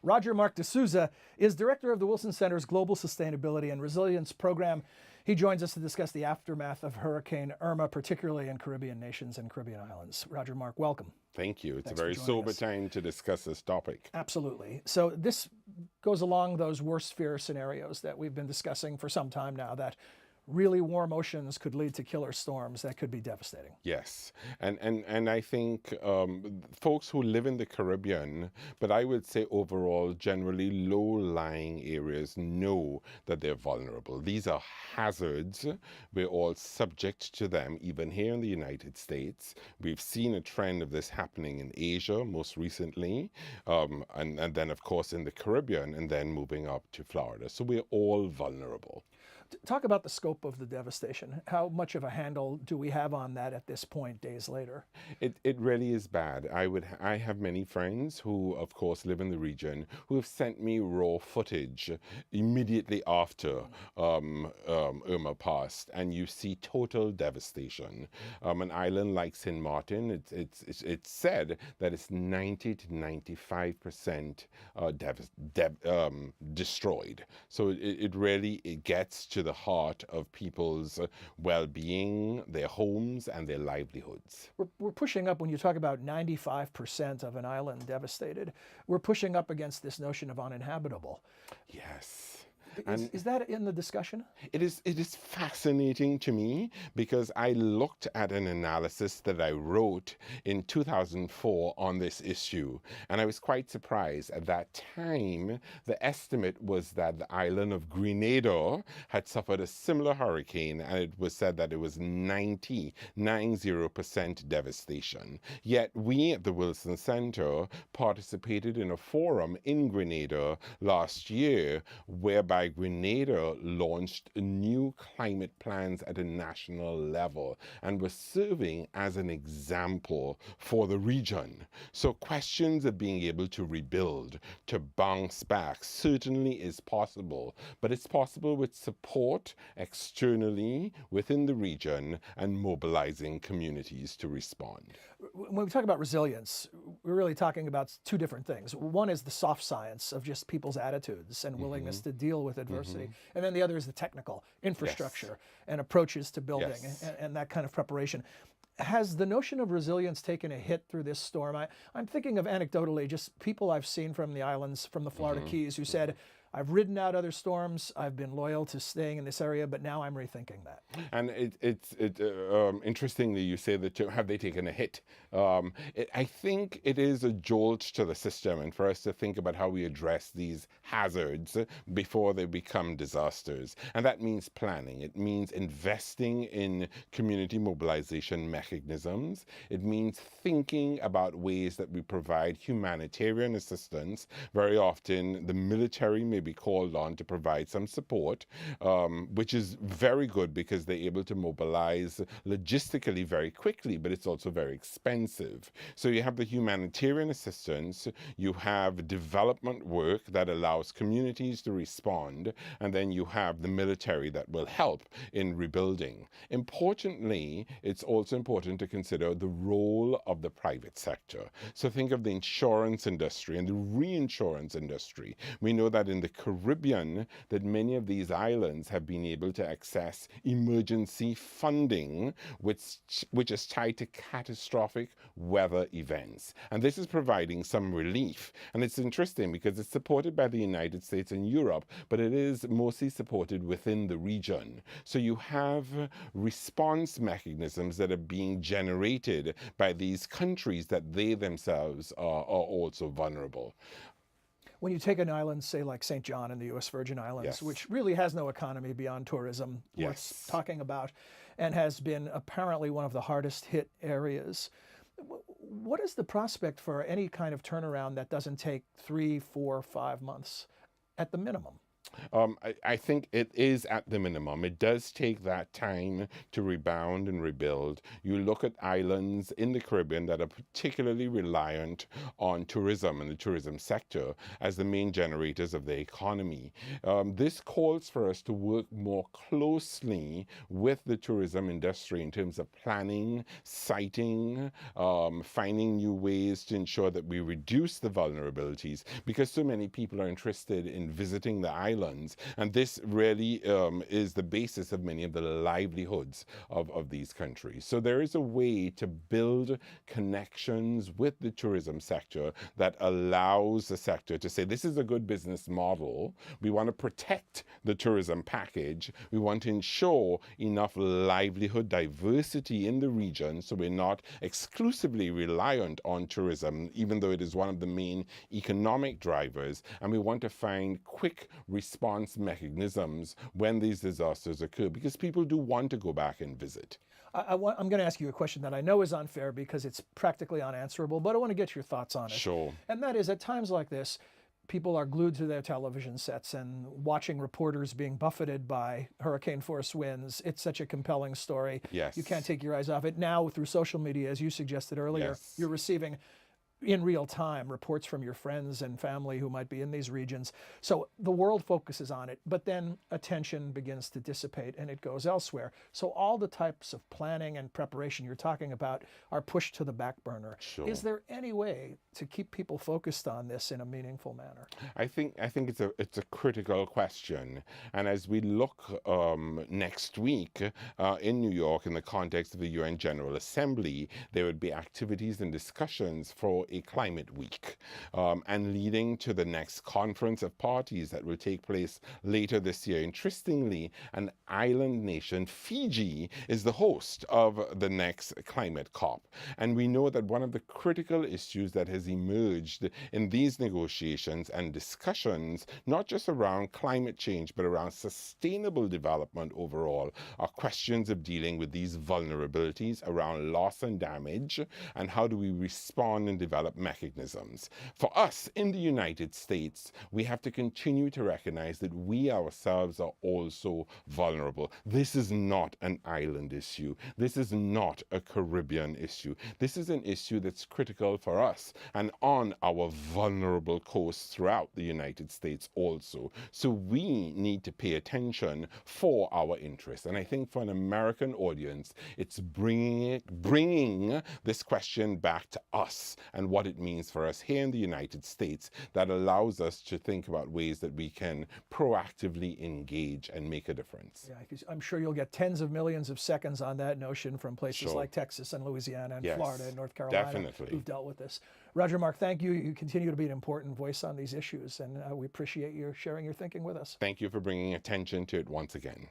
Roger Mark de Souza is director of the Wilson Center's Global Sustainability and Resilience Program. He joins us to discuss the aftermath of Hurricane Irma, particularly in Caribbean nations and Caribbean islands. Roger Mark, welcome. Thank you. It's Thanks a very sober time to discuss this topic. Absolutely. So this goes along those worst fear scenarios that we've been discussing for some time now, that really warm oceans could lead to killer storms that could be devastating. Yes. And I think folks who live in the Caribbean, but I would say overall, generally low-lying areas know that they're vulnerable. These are hazards. We're all subject to them, even here in the United States. We've seen a trend of this happening in Asia most recently, and then, of course, in the Caribbean, and then moving up to Florida. So we're all vulnerable. Talk about the scope of the devastation. How much of a handle do we have on that at this point, days later? It really is bad. I have many friends who, of course, live in the region who have sent me raw footage immediately after Irma passed, and you see total devastation. An island like St. Martin, it's said that it's 90 to 95% destroyed. So it really gets to the heart of people's well-being, their homes, and their livelihoods. We're pushing up, when you talk about 95% of an island devastated, we're pushing up against this notion of uninhabitable. Yes. Is that in the discussion? It is fascinating to me, because I looked at an analysis that I wrote in 2004 on this issue, and I was quite surprised. At that time, the estimate was that the island of Grenada had suffered a similar hurricane, and it was said that it was 90% devastation. Yet we at the Wilson Center participated in a forum in Grenada last year, whereby Grenada launched new climate plans at a national level and was serving as an example for the region. So questions of being able to rebuild, to bounce back, certainly is possible, but it's possible with support externally within the region and mobilizing communities to respond. When we talk about resilience, we're really talking about two different things. One is the soft science of just people's attitudes and willingness to deal with adversity. And then the other is the technical infrastructure and approaches to building and that kind of preparation. Has the notion of resilience taken a hit through this storm? I'm thinking of anecdotally just people I've seen from the islands, from the Florida Keys, who said, I've ridden out other storms, I've been loyal to staying in this area, but now I'm rethinking that. And interestingly, you say that, have they taken a hit? I think it is a jolt to the system, and for us to think about how we address these hazards before they become disasters. And that means planning. It means investing in community mobilization mechanisms. It means thinking about ways that we provide humanitarian assistance. Very often, the military may be called on to provide some support, which is very good because they're able to mobilize logistically very quickly, but it's also very expensive. So you have the humanitarian assistance, you have development work that allows communities to respond, and then you have the military that will help in rebuilding. Importantly, it's also important to consider the role of the private sector. So think of the insurance industry and the reinsurance industry. We know that in the Caribbean, that many of these islands have been able to access emergency funding, which is tied to catastrophic weather events. And this is providing some relief. And it's interesting because it's supported by the United States and Europe, but it is mostly supported within the region. So you have response mechanisms that are being generated by these countries that they themselves are also vulnerable. When you take an island, say like St. John in the U.S. Virgin Islands, which really has no economy beyond tourism worth talking about, and has been apparently one of the hardest hit areas, what is the prospect for any kind of turnaround that doesn't take 3, 4, 5 months at the minimum? I think it is at the minimum. It does take that time to rebound and rebuild. You look at islands in the Caribbean that are particularly reliant on tourism and the tourism sector as the main generators of their economy. This calls for us to work more closely with the tourism industry in terms of planning, siting, finding new ways to ensure that we reduce the vulnerabilities, because so many people are interested in visiting the islands, and this really is the basis of many of the livelihoods of these countries. So there is a way to build connections with the tourism sector that allows the sector to say, this is a good business model. We want to protect the tourism package. We want to ensure enough livelihood diversity in the region so we're not exclusively reliant on tourism, even though it is one of the main economic drivers. And we want to find quick response mechanisms when these disasters occur, because people do want to go back and visit. I'm going to ask you a question that I know is unfair because it's practically unanswerable, but I want to get your thoughts on it. Sure. And that is, at times like this, people are glued to their television sets and watching reporters being buffeted by hurricane force winds. It's such a compelling story. Yes. You can't take your eyes off it. Now, through social media, as you suggested earlier, Yes. you're receiving in real time reports from your friends and family who might be in these regions. So the world focuses on it, but then attention begins to dissipate and it goes elsewhere. So all the types of planning and preparation you're talking about are pushed to the back burner. Sure. Is there any way to keep people focused on this in a meaningful manner? I think it's a critical question, and as we look next week in New York in the context of the UN General Assembly, there would be activities and discussions for a climate week, and leading to the next conference of parties that will take place later this year. Interestingly, an island nation, Fiji, is the host of the next climate COP, and we know that one of the critical issues that has emerged in these negotiations and discussions, not just around climate change, but around sustainable development overall, are questions of dealing with these vulnerabilities around loss and damage, and how do we respond and develop mechanisms. For us in the United States, we have to continue to recognize that we ourselves are also vulnerable. This is not an island issue. This is not a Caribbean issue. This is an issue that's critical for us and on our vulnerable coasts throughout the United States also. So we need to pay attention for our interests. And I think for an American audience, it's bringing this question back to us and what it means for us here in the United States that allows us to think about ways that we can proactively engage and make a difference. Yeah, 'cause I'm sure you'll get tens of millions of seconds on that notion from places Sure. like Texas and Louisiana and Yes, Florida and North Carolina definitely. who've dealt with this. Roger Mark, thank you. You continue to be an important voice on these issues, and we appreciate you sharing your thinking with us. Thank you for bringing attention to it once again.